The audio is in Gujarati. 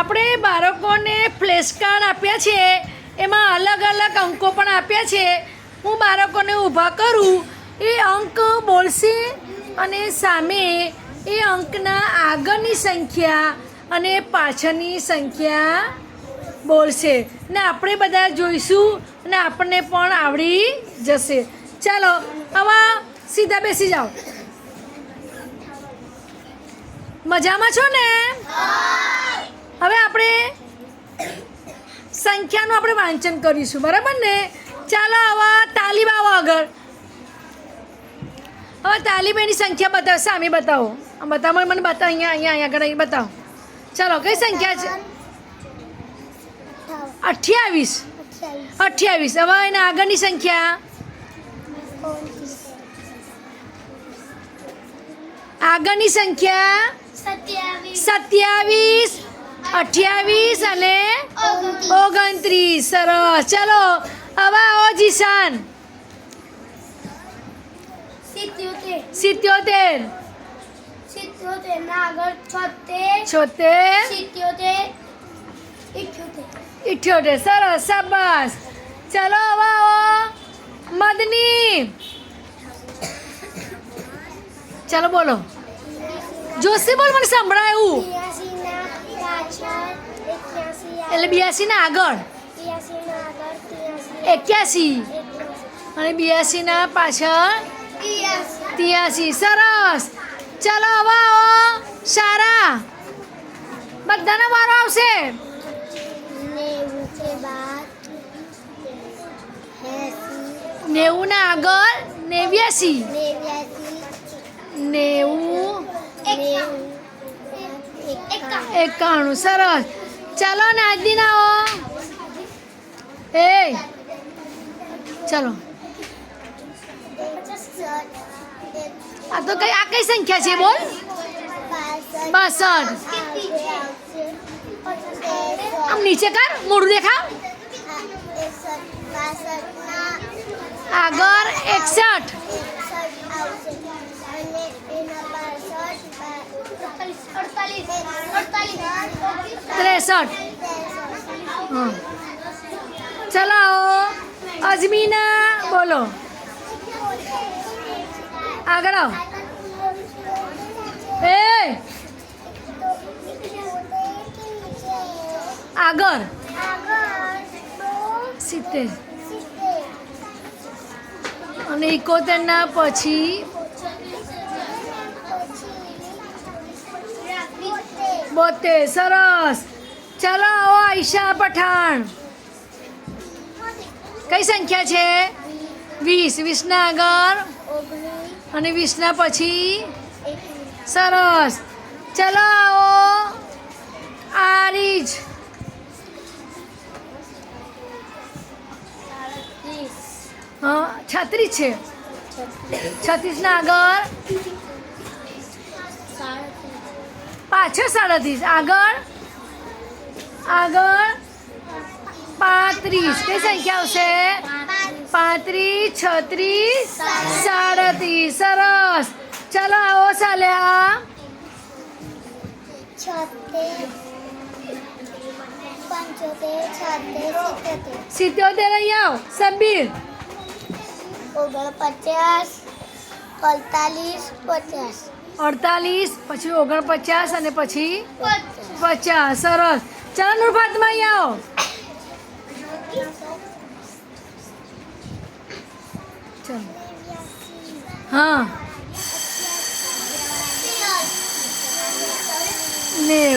આપણે બાળકોને ફ્લેશ કાર્ડ આપ્યા છે, એમાં અલગ અલગ અંકો પણ આપ્યા છે. હું બાળકોને ઊભા કરું, એ અંક બોલશે અને સામે એ અંકના આગળની સંખ્યા અને પાછળની સંખ્યા બોલશે ને આપણે બધા જોઈશું અને આપણને પણ આવડી જશે. ચાલો હવે સીધા બેસી જાઓ. મજામાં છો ને? હવે આપણે સંખ્યાનું આપણે વાંચન કરીશું, બરાબર ને? ચાલો હવે તાલીમ આવો આગળ. હવે તાલીમ એની સંખ્યા બતાવો, સામે બતાવો. બતાવો મને, બતાવો અહીંયા અહીંયા અહીંયા આગળ અહીં બતાવો. ચાલો કઈ સંખ્યા છે? 28. 28. હવે એના આગળની સંખ્યા આગળની સંખ્યા 27, 28 અને 29. સરસ. ચલો હવે આવો જીશાન. 77. 77 ના આગળ 76, 76, 77, 78. સરસ, શાબાશ. ચલો હવે આવો મદની. ચાલો બોલો, જોશી બોલ, મને સંભળાય એવું. 82 ના પાછળ 81. 81 ના આગળ 83, 81 અને 82 ના પાછળ 83. સરસ. ચાલો હવે આવો સારા. બધાનો વારો આવશે. 90 ના આગળ 89, 91. સરસ. ચાલો નાદીન આવો. એ ચાલો, આ તો કઈ, આ કઈ સંખ્યા છે બોલ? 62. આમ નીચે કર, મોઢું દેખાવ. આગળ 61, 63. હા, ચલો અજમીના બોલો, આગળ આવો. એ આગળ 70 અને 71 ના પછી 72. સરસ. ચાલો આવો આયશા પઠાણ. કઈ સંખ્યા છે? 20. 20 ના આગળ અને 20 ના પછી. સરસ. ચાલો આવો આરીજ. હા, 36 છે. 36 ના આગળ પાછળ 37. આગળ 35. કઈ સંખ્યા આવશે? 35, 36, 37. સરસ. ચાલો આવો સાલ્યા. 77. અહીં આવો સબ્બીર. 49, 48, 50, 48 પછી 49 અને પછી 50. સરસ. ચાલો નુરફાતમાં અહીં આવો. ચાલો. હા ને